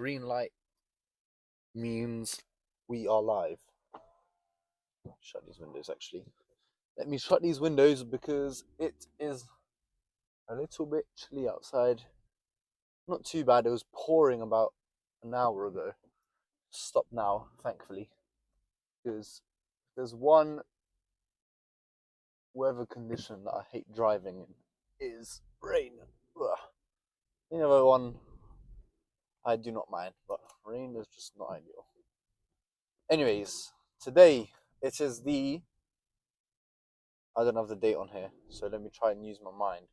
green light means we are live. Shut these windows actually. Let me shut these windows because it is a little bit chilly outside. Not too bad. It was pouring about an hour ago. Stopped now, thankfully. Because there's one weather condition that I hate driving in is rain. Ugh. The other one I do not mind, but rain is just not ideal. Anyways, today it is I don't have the date on here, so let me try and use my mind.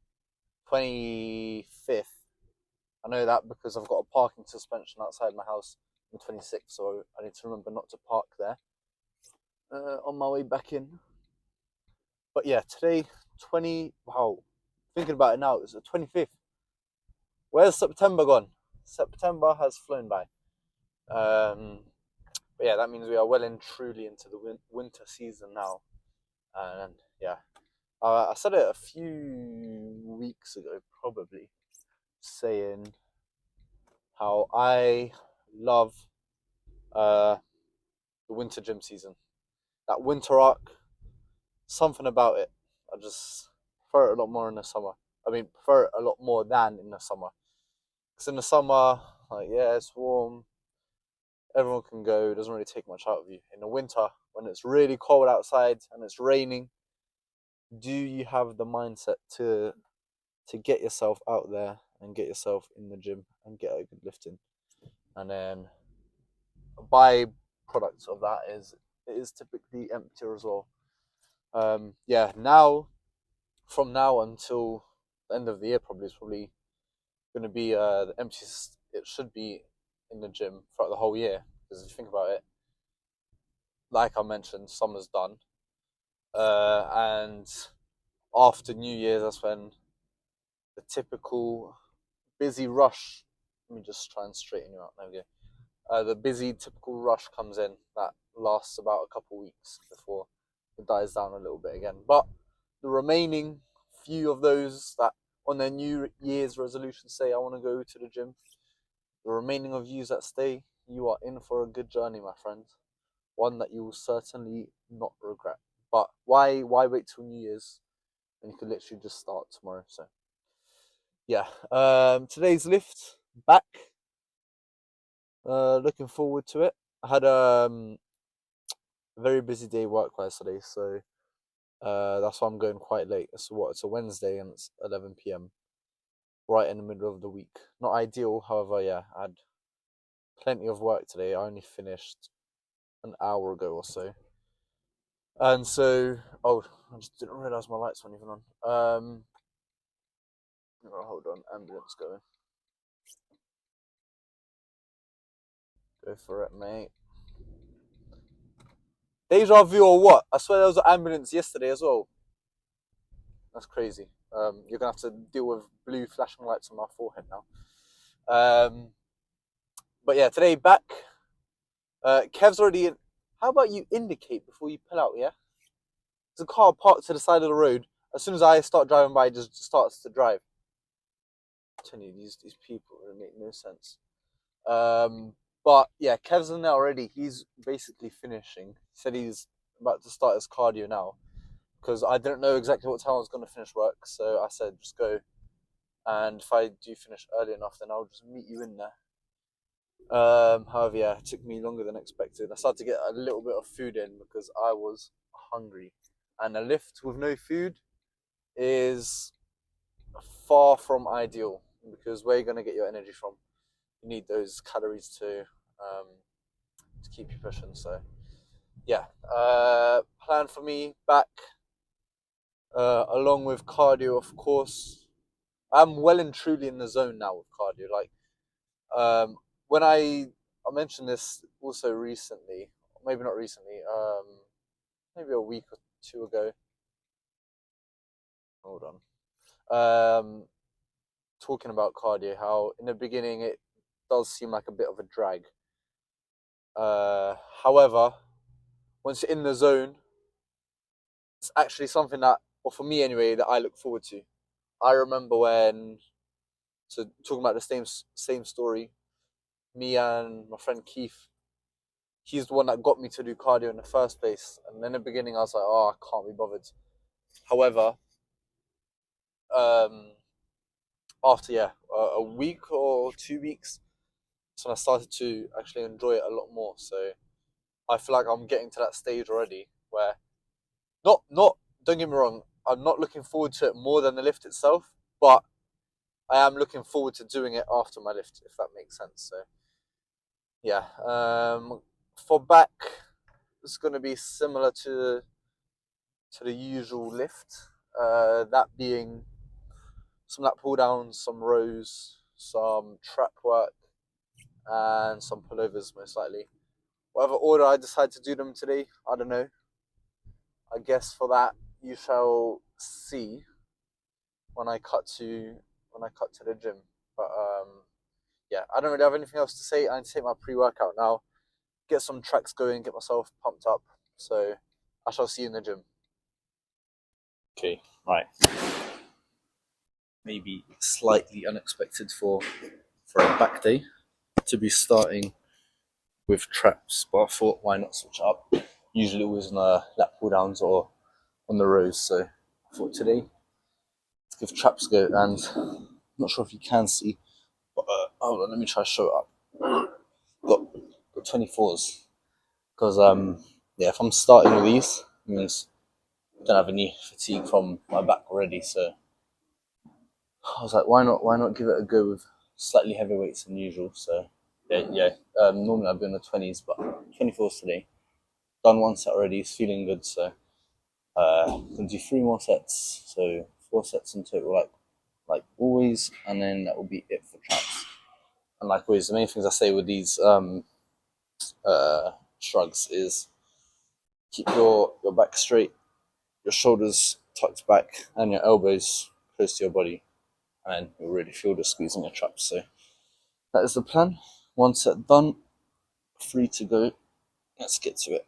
25th. I know that because I've got a parking suspension outside my house on the 26th, so I need to remember not to park there on my way back in. But yeah, today, wow, thinking about it now, it's the 25th. Where's September gone? September has flown by. But yeah, that means we are well and truly into the winter season now. And yeah, I said it a few weeks ago, probably, saying how I love the winter gym season. That winter arc, something about it. I just prefer it a lot more in the summer. I mean, prefer it a lot more than in the summer. Because in the summer, like, yeah, it's warm. Everyone can go. It doesn't really take much out of you. In the winter, when it's really cold outside and it's raining, do you have the mindset to get yourself out there and get yourself in the gym and get a good lifting? And then a byproduct of that is it is typically emptier as well. Yeah, from now until the end of the year, probably is probably going to be the emptiest it should be in the gym throughout the whole year. Because if you think about it, like I mentioned, summer's done, and after New Year's, that's when the typical busy rush. Let me just try and straighten you out. There we go. The busy typical rush comes in that lasts about a couple weeks before it dies down a little bit again. But the remaining few of those that on their New Year's resolution say, I want to go to the gym, the remaining of you that stay, you are in for a good journey, my friends. One that you will certainly not regret. But why wait till New Year's when you could literally just start tomorrow? So yeah, today's lift back. Looking forward to it. I had a very busy day work-wise today, so that's why I'm going quite late. It's a Wednesday and it's 11 p.m. right in the middle of the week. Not ideal, however, yeah, I had plenty of work today. I only finished an hour ago or so. And so, oh, I just didn't realise my lights weren't even on. Hold on, ambulance going. Go for it, mate. Deja vu or what? I swear there was an ambulance yesterday as well. That's crazy. You're gonna have to deal with blue flashing lights on my forehead now. But yeah, today back. Kev's already in. How about you indicate before you pull out, yeah? There's a car parked to the side of the road. As soon as I start driving by, it just starts to drive. I'm telling you, these people really make no sense. But yeah, Kev's in there already. He's basically finishing. He said he's about to start his cardio now. Because I didn't know exactly what time I was going to finish work. So I said, just go. And if I do finish early enough, then I'll just meet you in there. However, yeah, it took me longer than expected. I started to get a little bit of food in because I was hungry. And a lift with no food is far from ideal because where are you going to get your energy from? You need those calories to keep you pushing. So, yeah, plan for me back along with cardio, of course. I'm well and truly in the zone now with cardio. Like, when I mentioned this also recently, maybe not recently, maybe a week or two ago. Hold on. Talking about cardio, how in the beginning it does seem like a bit of a drag. However, once you're in the zone, it's actually something that, or for me anyway, that I look forward to. I remember when, so talking about the same story, me and my friend Keith, he's the one that got me to do cardio in the first place. And in the beginning, I was like, oh, I can't be bothered. However, after a week or 2 weeks, so I started to actually enjoy it a lot more. So I feel like I'm getting to that stage already where not don't get me wrong, I'm not looking forward to it more than the lift itself, but I am looking forward to doing it after my lift, if that makes sense. So yeah, for back, it's going to be similar to the usual lift. That being some lat pull downs, some rows, some trap work, and some pullovers most likely. Whatever order I decide to do them today, I don't know. I guess for that you shall see when I cut to the gym. But yeah, I don't really have anything else to say. I need to take my pre-workout now, get some tracks going, get myself pumped up. So I shall see you in the gym. Okay, right. Maybe slightly unexpected for a back day to be starting with traps, but I thought why not switch up? Usually always on the lat pull downs or on the rows. So I thought today let's give traps a go. And I'm not sure if you can see, but hold on, let me try to show it up. Got 24s because yeah, if I'm starting with these, it means I don't have any fatigue from my back already. So I was like, why not give it a go with slightly heavier weights than usual? So yeah. Normally I'd be on the 20s, but 24s today. Done one set already, it's feeling good. So gonna do 3 more sets, so 4 sets in total, like always, and then that will be it for traps. And like always, the main things I say with these shrugs is keep your back straight, your shoulders tucked back, and your elbows close to your body, and then you'll really feel the squeeze in your traps. So that is the plan. 1 set done, 3 to go. Let's get to it.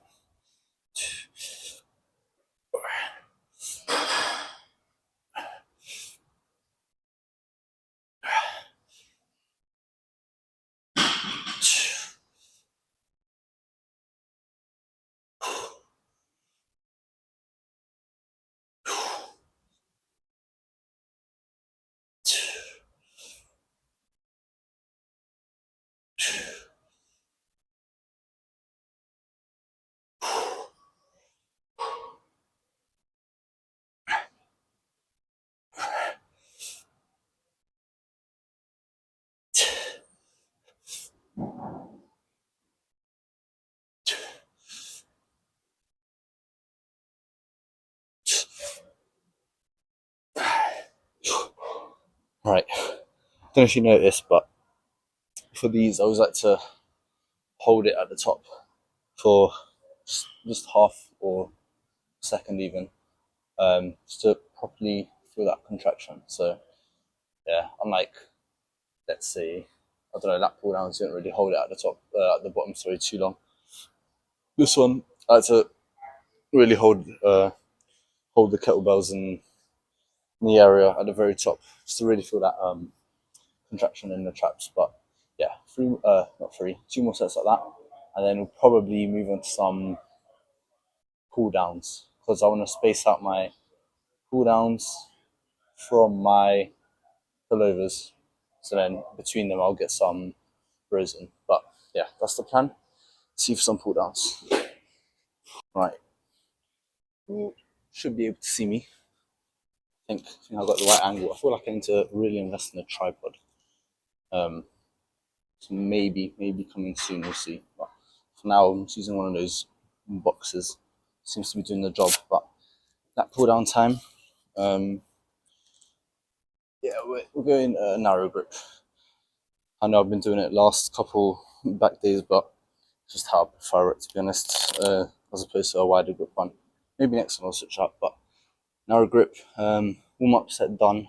Right, don't know if you noticed, but for these, I always like to hold it at the top for just half or a second even, just to properly feel that contraction. So yeah, unlike, let's say, I don't know, lat pull downs, you don't really hold it at the top, at the bottom, sorry, too long. This one, I like to really hold the kettlebells in the area at the very top, just to really feel that contraction in the traps. But yeah, 2 more sets like that, and then we'll probably move on to some cool downs because I want to space out my cool downs from my pullovers. So then between them, I'll get some rows in. But yeah, that's the plan. See for some pull downs. Right, you should be able to see me. I think I got the right angle. I feel like I need to really invest in a tripod. So maybe coming soon. We'll see. But for now, I'm just using one of those boxes. Seems to be doing the job. But that pull down time. Yeah, we're going narrow grip. I know I've been doing it last couple back days, but just how I prefer it, to be honest, as opposed to a wider grip one. Maybe next one I'll switch up, but narrow grip. Warm up set done.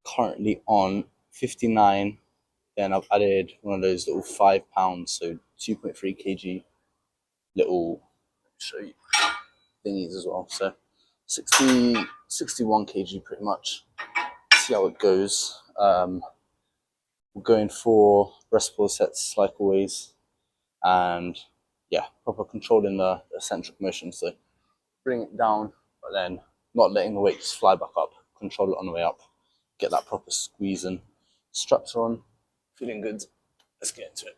Currently on 59. Then I've added one of those little £5, so 2.3 kg little, show you, thingies as well. So 61 kg pretty much. See how it goes. we're going for rest pause sets like always, and yeah, proper controlling the eccentric motion. So bring it down, but then not letting the weight just fly back up. Control it on the way up. Get that proper squeeze in. Straps are on. Feeling good. Let's get into it.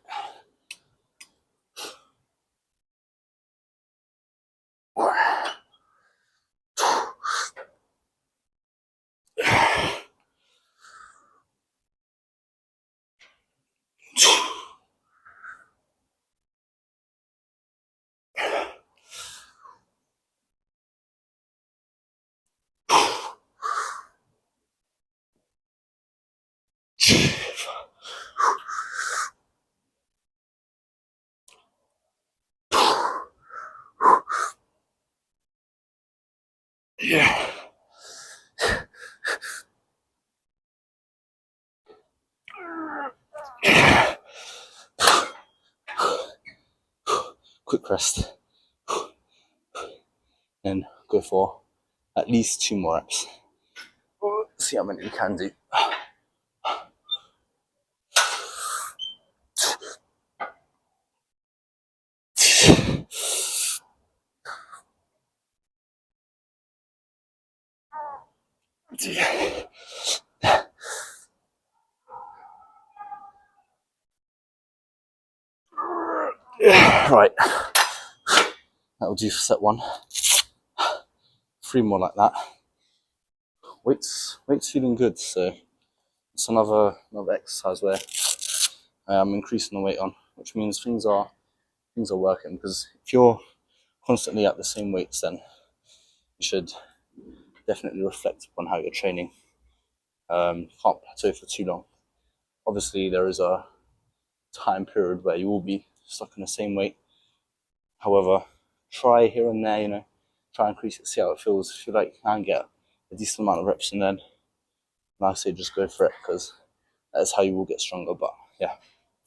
Yeah. Quick rest. And go for at least 2 more reps. See how many we can do. Right. That'll do for set 1. 3 more like that. Weight's feeling good, so it's another exercise where I'm increasing the weight on, which means things are working. Because if you're constantly at the same weights, then you should definitely reflect upon how you're training. Can't plateau for too long. Obviously, there is a time period where you will be stuck in the same weight. However, try here and there, try and increase it, see how it feels. If you like, you can get a decent amount of reps, and then, like I say, just go for it, because that's how you will get stronger. But yeah,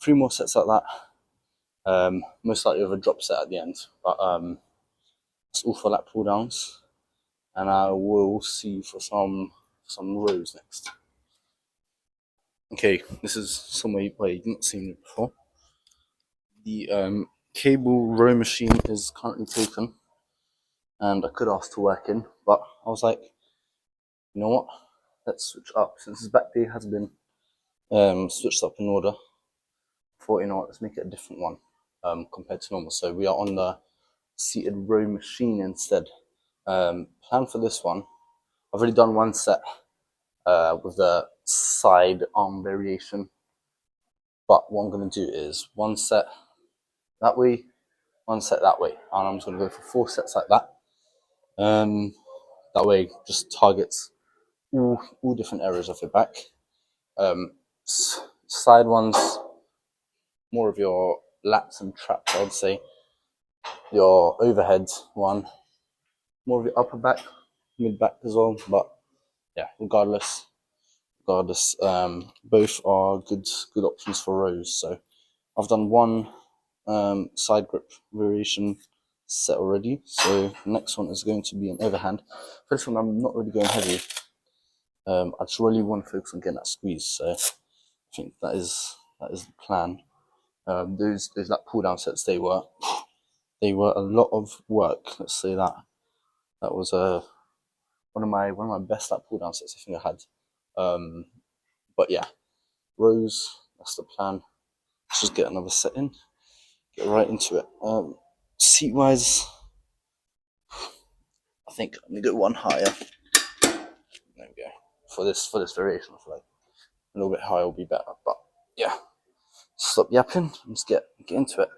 3 more sets like that. Most likely with a drop set at the end. But that's all for lat pull downs, and I will see you for some rows next. Okay, this is somewhere where you've not seen it before. The cable row machine is currently taken, and I could ask to work in, but I was like, you know what? Let's switch up. Since this back day has been switched up in order, I thought, you know what, let's make it a different one compared to normal. So we are on the seated row machine instead. Plan for this one, I've already done 1 set with the side arm variation, but what I'm going to do is 1 set that way, 1 set that way, and I'm just going to go for 4 sets like that. That way, just targets all different areas of your back. Side ones, more of your lats and traps, I would say. Your overhead one, more of your upper back, mid back as well. But yeah, regardless, both are good options for rows. So I've done 1 side grip variation set already. So the next one is going to be an overhand. For this one, I'm not really going heavy. I just really want to focus on getting that squeeze. So I think that is the plan. Those like pull down sets, they were a lot of work. Let's say that was one of my best like pull down sets I think I had. But yeah, rows, that's the plan. Let's just get another set in, get right into it. Seat wise, I think I'm gonna go 1 higher. There we go. For this variation, I feel like a little bit higher will be better. But yeah, stop yapping and just get into it.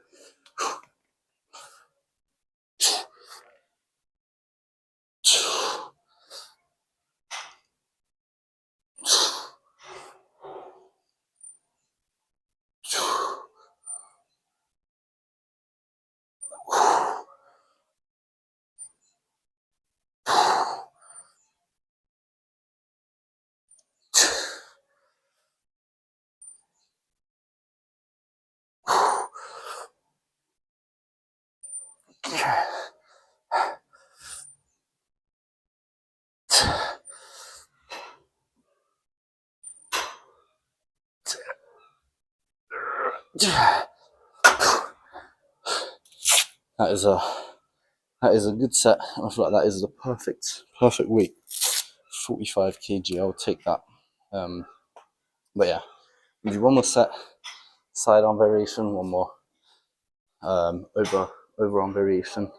That is a good set. I feel like that is the perfect weight. 45 kg. I'll take that. But yeah, we'll do one more set, side arm variation, one more overarm variation.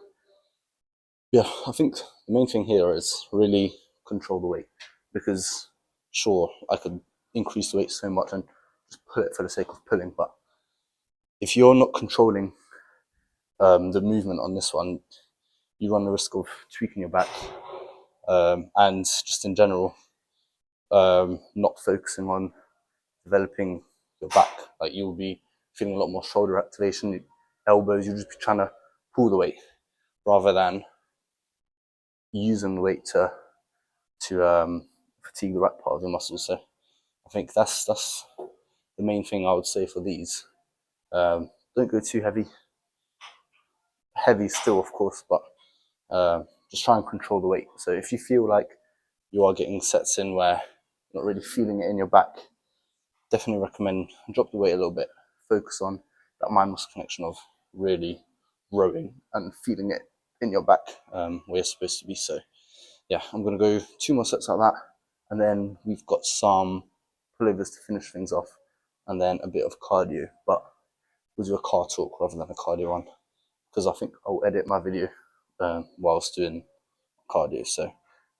Yeah, I think the main thing here is really control the weight, because sure, I could increase the weight so much and just pull it for the sake of pulling, but if you're not controlling the movement on this one, you run the risk of tweaking your back, and just in general, not focusing on developing your back. Like, you'll be feeling a lot more shoulder activation, elbows. You'll just be trying to pull the weight rather than using the weight to fatigue the right part of your muscles. So I think that's the main thing I would say for these. Don't go too heavy. Heavy still, of course, but just try and control the weight. So if you feel like you are getting sets in where you're not really feeling it in your back, definitely recommend drop the weight a little bit. Focus on that mind muscle connection of really rowing and feeling it in your back, where you're supposed to be. So yeah, I'm gonna go 2 more sets like that, and then we've got some pullovers to finish things off, and then a bit of cardio. But we'll do a car talk rather than a cardio one, because I think I'll edit my video whilst doing cardio. So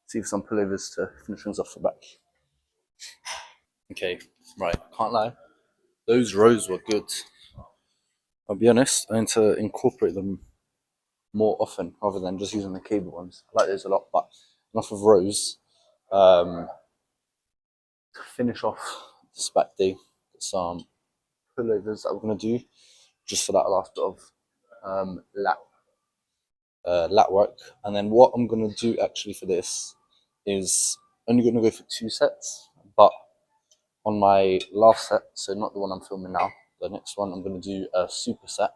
see some pullovers to finish things off the back. Okay, right, can't lie, those rows were good. I'll be honest, I need to incorporate them more often rather than just using the cable ones. I like those a lot, but enough of rows. To finish off this back day, some pullovers that we're going to do just for that last bit of lat work. And then what I'm going to do actually for this is only going to go for 2 sets, but on my last set, so not the one I'm filming now, the next one, I'm going to do a superset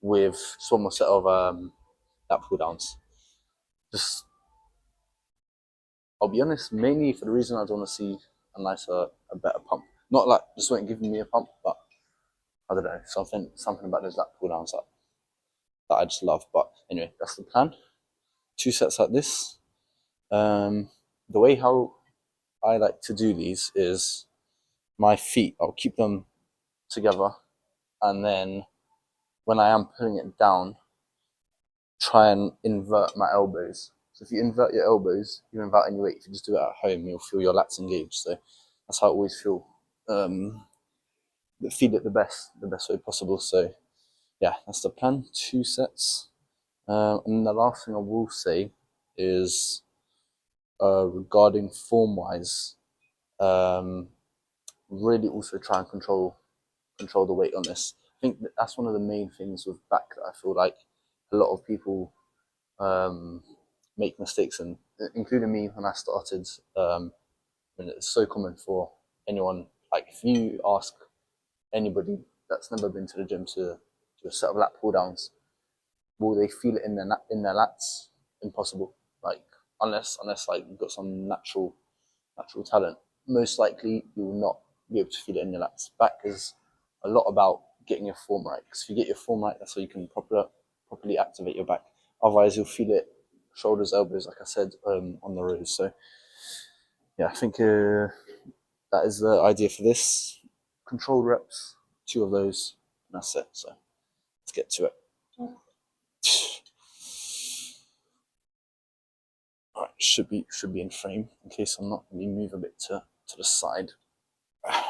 with just one more set of lat pull downs. Just, I'll be honest, mainly for the reason I want to see a better pump. Not like just wasn't giving me a pump, but I don't know, something about those lat pull downs that I just love. But anyway, that's the plan. 2 sets like this. The way how I like to do these is my feet, I'll keep them together, and then when I am pulling it down, try and invert my elbows. So if you invert your elbows, you're inverting your weight. If you just do it at home, you'll feel your lats engaged. So that's how I always feel it the best way possible. So yeah, that's the plan. 2 sets. And the last thing I will say is regarding form wise, really also try and control the weight on this. I think that's one of the main things with back that I feel like a lot of people make mistakes in, including me when I started. And it's so common for anyone. Like, if you ask anybody that's never been to the gym to do a set of lat pull downs, will they feel it in their lats? Impossible. Like, unless like you've got some natural talent, most likely you will not be able to feel it in your lats. Back is a lot about getting your form right, because if you get your form right, that's how you can properly activate your back. Otherwise, you'll feel it shoulders, elbows, like I said, on the rows. So yeah, I think that is the idea for this. Control reps, 2 of those, and that's it. So let's get to it. All right, should be in frame in case I'm not. Let me move a bit to the side. Right.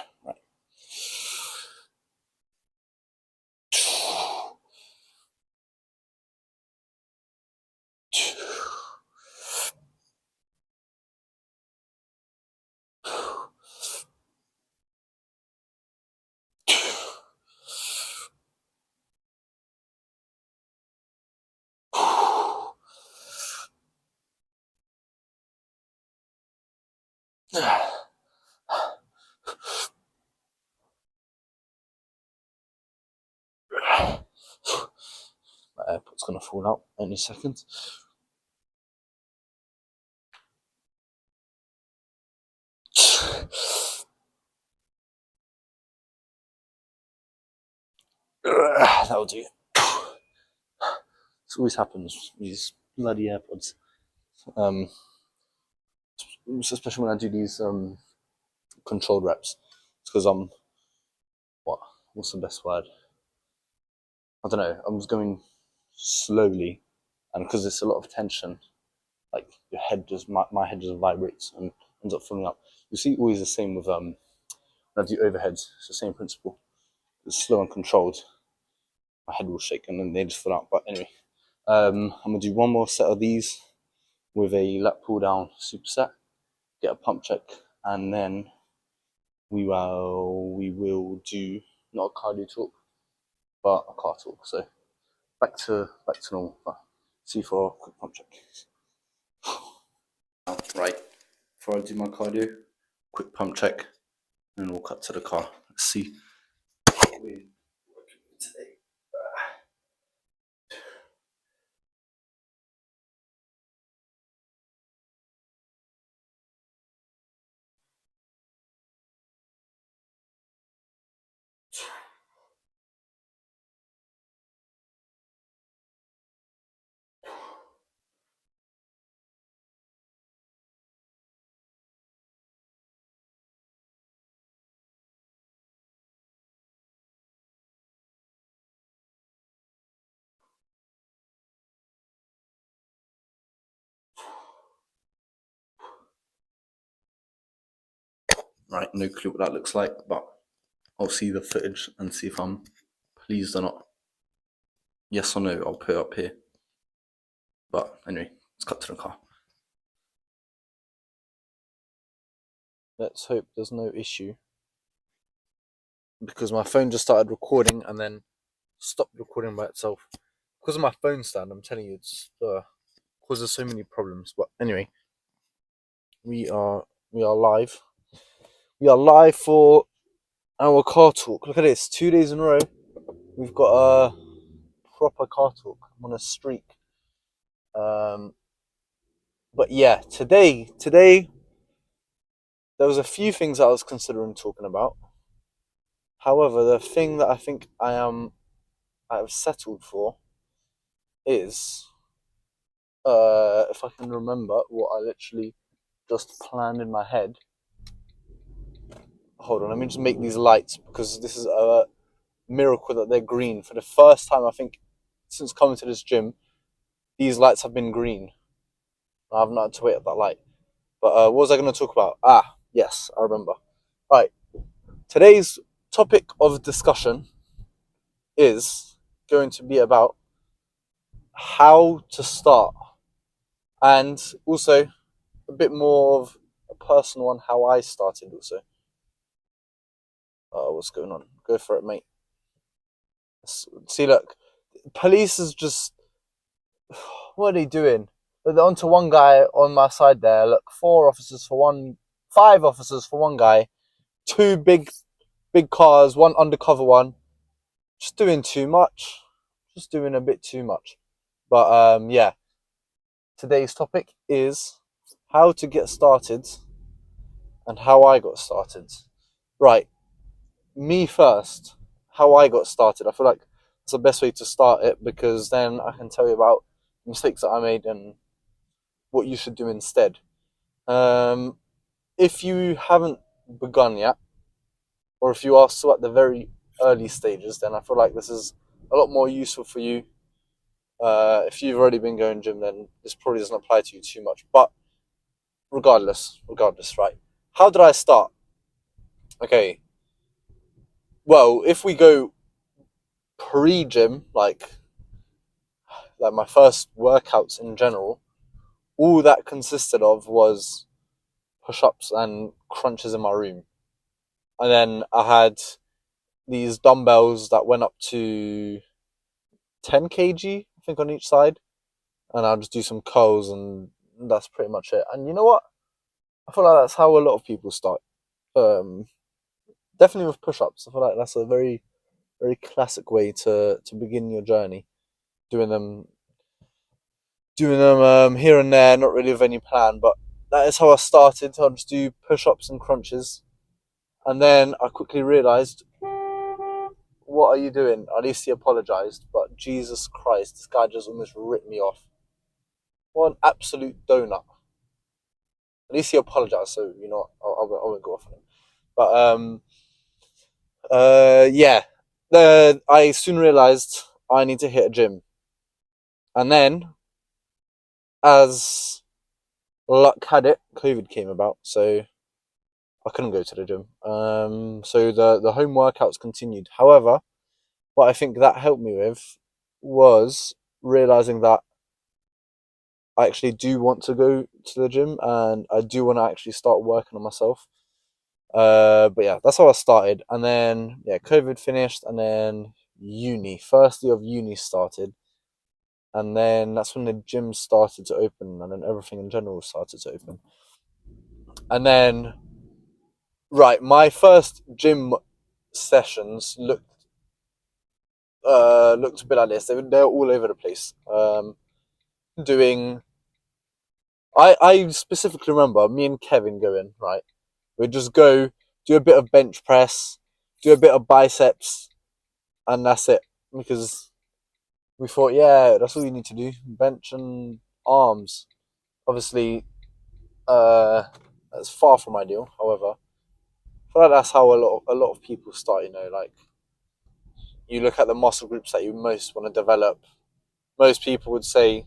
My AirPod's gonna fall out any second. That'll do. This always happens. These bloody AirPods. Especially when I do these controlled reps. It's because I'm what's the best word? I don't know. I'm just going slowly, and because it's a lot of tension, like your head just my head just vibrates and ends up filling up. You see, always the same with when I do overheads. It's the same principle. It's slow and controlled. My head will shake and then they just fill up. But anyway, I'm gonna do one more set of these with a lat pull down superset, get a pump check, and then we will do not a cardio talk, but a car talk. So back to normal. See for a quick pump check. Right, before I do my cardio, quick pump check, and we'll cut to the car. Let's see what we're working with today. Right, no clue what that looks like, but I'll see the footage and see if I'm pleased or not. Yes or no, I'll put it up here. But anyway, let's cut to the car. Let's hope there's no issue. Because my phone just started recording and then stopped recording by itself. Because of my phone stand, I'm telling you, it's causes so many problems. But anyway, we are live. We are live for our car talk. Look at this, 2 days in a row, we've got a proper car talk. I'm on a streak. But yeah, today there was a few things I was considering talking about. However, the thing that I think I have settled for is if I can remember what I literally just planned in my head. Hold on, let me just make these lights because this is a miracle that they're green. For the first time, I think, since coming to this gym, these lights have been green. I have not had to wait at that light. But what was I going to talk about? Yes, I remember. Right, today's topic of discussion is going to be about how to start, and also a bit more of a personal one, how I started also. What's going on? Go for it, mate. See, look, police is just, what are they doing? They're onto one guy on my side there. Look, 5 officers for one guy, 2 big cars, 1 undercover one. Just doing too much. Just doing a bit too much. But yeah, today's topic is how to get started and how I got started. Right, me first, how I got started. I feel like it's the best way to start it because then I can tell you about mistakes that I made and what you should do instead. If you haven't begun yet, or if you are still at the very early stages, then I feel like this is a lot more useful for you. If you've already been going gym, then this probably doesn't apply to you too much. But regardless, right? How did I start? Okay. Well, if we go pre-gym, like my first workouts in general, all that consisted of was push-ups and crunches in my room. And then I had these dumbbells that went up to 10 kg, I think, on each side. And I'll just do some curls and that's pretty much it. And you know what? I feel like that's how a lot of people start. Definitely with push-ups. I feel like that's a very, very classic way to begin your journey. Doing them here and there, not really with any plan, but that is how I started. I'll just do push-ups and crunches. And then I quickly realised what are you doing? At least he apologized, but Jesus Christ, this guy just almost ripped me off. What an absolute donut. At least he apologized, so you know I won't go off on him. But yeah. I soon realized I need to hit a gym, and then as luck had it, COVID came about, so I couldn't go to the gym. So the home workouts continued. However, what I think that helped me with was realizing that I actually do want to go to the gym and I do want to actually start working on myself. But yeah, that's how I started. And then yeah, COVID finished, and then first year of uni started, and then that's when the gym started to open, and then everything in general started to open. And then right, my first gym sessions looked a bit like this. They're all over the place. Doing I specifically remember me and Kevin going, right. We'd just go do a bit of bench press, do a bit of biceps, and that's it. Because we thought, yeah, that's all you need to do: bench and arms. Obviously, that's far from ideal. However, I feel like that's how a lot of people start. You know, like you look at the muscle groups that you most want to develop. Most people would say,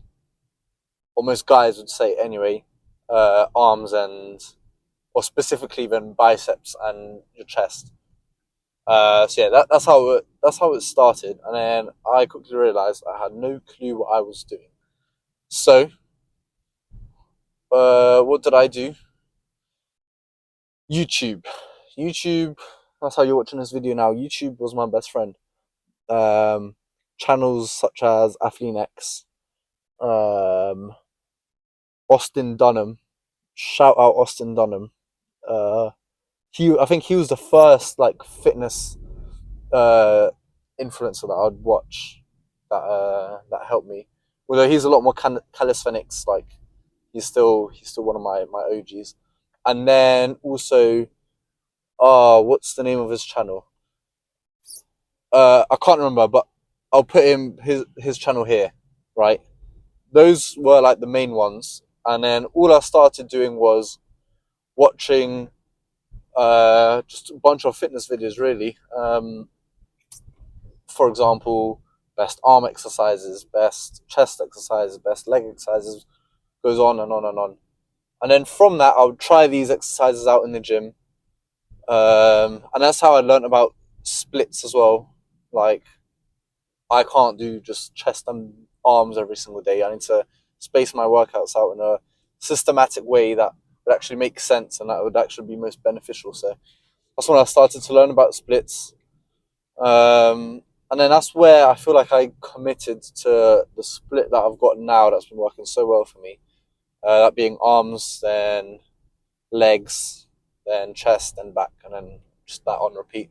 or most guys would say anyway, arms and, or specifically then biceps and your chest. So yeah, that's how it started, and then I quickly realised I had no clue what I was doing. So, what did I do? YouTube, YouTube. That's how you're watching this video now. YouTube was my best friend. Channels such as AthleanX, um, Austin Dunham. Shout out Austin Dunham. Uh, I think he was the first like fitness influencer that I'd watch that helped me. Although he's a lot more calisthenics, like he's still one of my OGs. And then also, what's the name of his channel? I can't remember, but I'll put his channel here, right? Those were like the main ones, and then all I started doing was watching just a bunch of fitness videos, really. For example, best arm exercises, best chest exercises, best leg exercises, goes on and on and on. And then from that, I would try these exercises out in the gym. And that's how I learned about splits as well. Like, I can't do just chest and arms every single day. I need to space my workouts out in a systematic way that would actually make sense and that would actually be most beneficial. So that's when I started to learn about splits. And then that's where I feel like I committed to the split that I've got now that's been working so well for me. That being arms, then legs, then chest, then back, and then just that on repeat.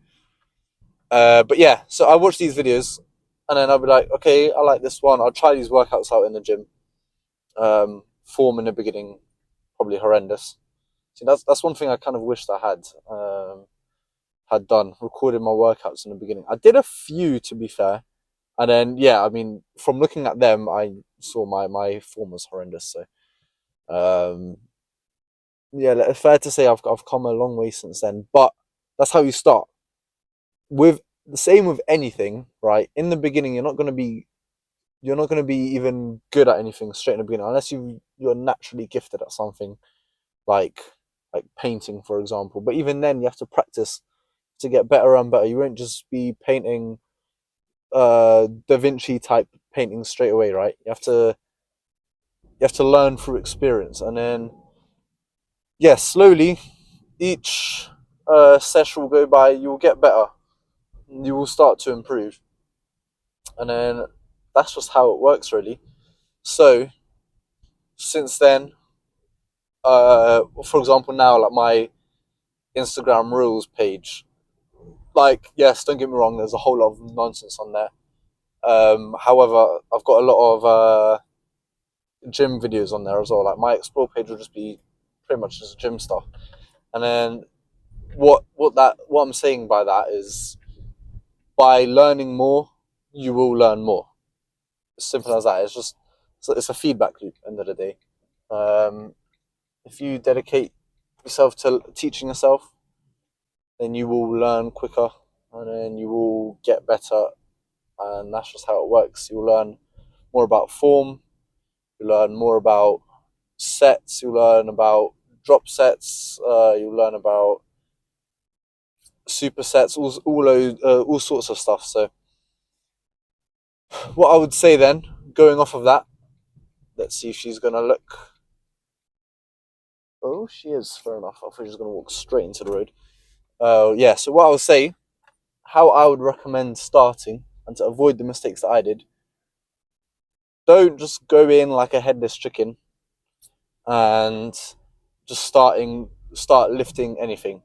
But yeah, so I watch these videos, and then I'll be like, okay, I like this one. I'll try these workouts out in the gym. Form in the beginning, probably horrendous. See, that's one thing I kind of wished I had done, recorded my workouts in the beginning. I did a few, to be fair, and then yeah, I mean, from looking at them, I saw my form was horrendous. So yeah, fair to say I've come a long way since then. But that's how you start. With the same with anything, right? In the beginning, you're not going to be even good at anything straight in the beginning unless you're naturally gifted at something like painting, for example. But even then, you have to practice to get better and better. You won't just be painting Da Vinci type paintings straight away, right? You have to learn through experience, and then yeah, slowly each session will go by. You will get better. You will start to improve, and then that's just how it works, really. So since then, for example, now like my Instagram Reels page, like yes, don't get me wrong, there's a whole lot of nonsense on there. However, I've got a lot of gym videos on there as well. Like my explore page will just be pretty much just gym stuff. And then what I'm saying by that is by learning more, you will learn more. As simple as that. It's a feedback loop. End of the day, if you dedicate yourself to teaching yourself, then you will learn quicker, and then you will get better. And that's just how it works. You'll learn more about form. You learn more about sets. You learn about drop sets. You learn about supersets, all sorts of stuff. So, what I would say then, going off of that, let's see if she's gonna look. Oh, she is. Fair enough. I thought she was gonna walk straight into the road. Yeah. So what I would say, how I would recommend starting, and to avoid the mistakes that I did, don't just go in like a headless chicken and just start lifting anything.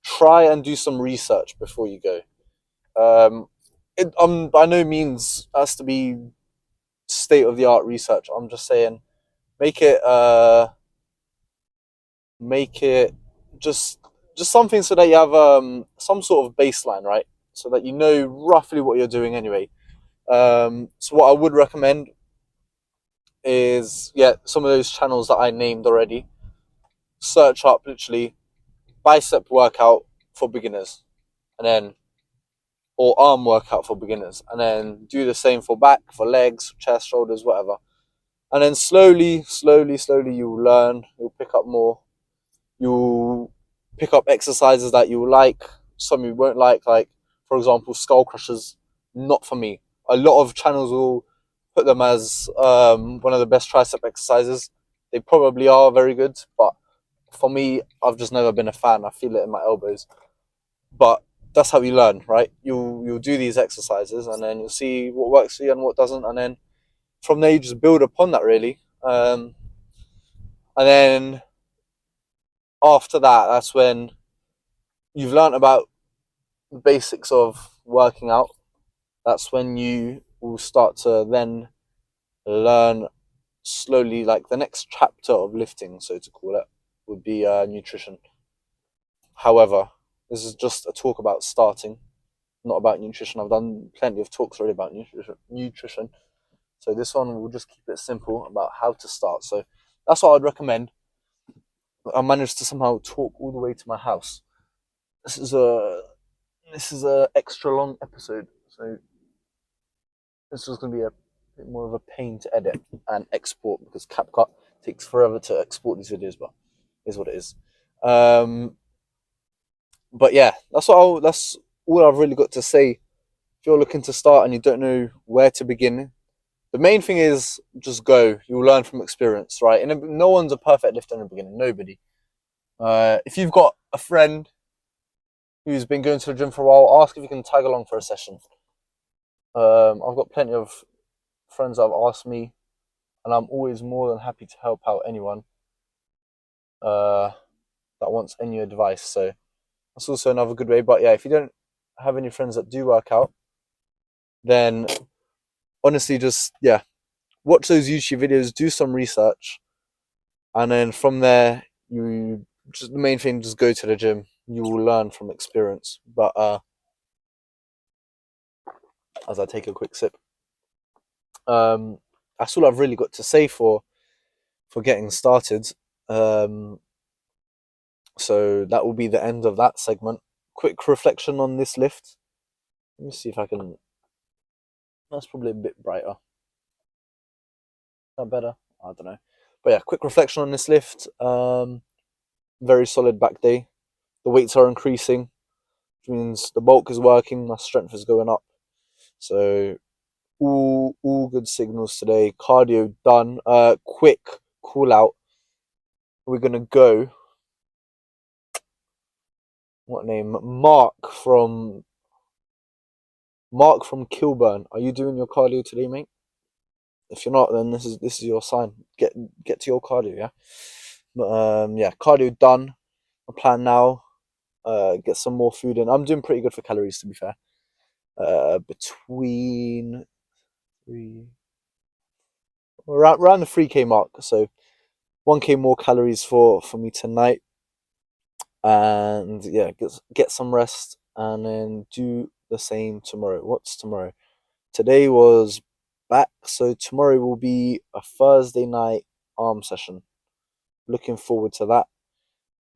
Try and do some research before you go. It by no means has to be state of the art research. I'm just saying make it make it just something so that you have some sort of baseline, right? So that you know roughly what you're doing anyway. So what I would recommend is, yeah, some of those channels that I named already. Search up literally bicep workout for beginners, and then or arm workout for beginners, and then do the same for back, for legs, chest, shoulders, whatever. And then slowly, you'll learn. You'll pick up more. You'll pick up exercises that you like, some you won't like. Like, for example, skull crushers. Not for me. A lot of channels will put them as one of the best tricep exercises. They probably are very good, but for me, I've just never been a fan. I feel it in my elbows. But that's how you learn, right? You'll do these exercises, and then you'll see what works for you and what doesn't, and then from there you just build upon that, really. And then after that, that's when you've learned about the basics of working out. That's when you will start to then learn slowly, like the next chapter of lifting, so to call it, would be nutrition. However, this is just a talk about starting, not about nutrition. I've done plenty of talks already about nutrition. So this one will just keep it simple about how to start. So that's what I'd recommend. I managed to somehow talk all the way to my house. This is a extra long episode, so this is going to be a bit more of a pain to edit and export because CapCut takes forever to export these videos, but is what it is. But yeah, that's all I've really got to say. If you're looking to start and you don't know where to begin, the main thing is just go. You'll learn from experience, right? And no one's a perfect lifter in the beginning. Nobody. If you've got a friend who's been going to the gym for a while, ask if you can tag along for a session. I've got plenty of friends that have asked me, and I'm always more than happy to help out anyone that wants any advice. So that's also another good way. But yeah, if you don't have any friends that do work out, then honestly, just watch those YouTube videos, do some research, and then from there, you just the main thing, just go to the gym. You will learn from experience. But as I take a quick sip, that's all I've really got to say for getting started. So that will be the end of that segment. Quick reflection on this lift. Let me see if I can. That's probably a bit brighter. Is that better? I don't know. But yeah, quick reflection on this lift. Very solid back day. The weights are increasing, which means the bulk is working, my strength is going up. So all good signals today. Cardio done. Quick call out. We're gonna go. What name? Mark from Kilburn. Are you doing your cardio today, mate? If you're not, then this is your sign. Get to your cardio, yeah. But yeah, cardio done. My plan now. Get some more food in. I'm doing pretty good for calories, to be fair. Between around the 3K mark. So 1K more calories for me tonight. And yeah, get some rest and then do the same tomorrow. What's tomorrow? Today was back, so tomorrow will be a Thursday night arm session. Looking forward to that.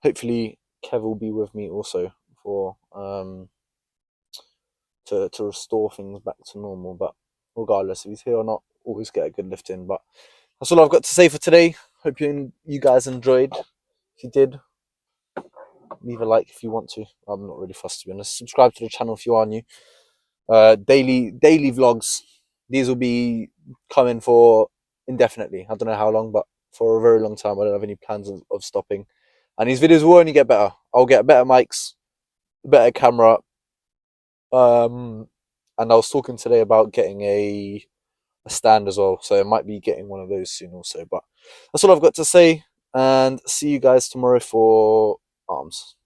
Hopefully, Kev will be with me also for to restore things back to normal. But regardless, if he's here or not, always get a good lift in. But that's all I've got to say for today. Hope you guys enjoyed. If you did, leave a like if you want to. I'm not really fussed, to be honest. Subscribe to the channel if you are new. Daily vlogs. These will be coming for indefinitely. I don't know how long, but for a very long time. I don't have any plans of stopping. And these videos will only get better. I'll get better mics, better camera. And I was talking today about getting a stand as well, so I might be getting one of those soon also. But that's all I've got to say, and see you guys tomorrow for arms.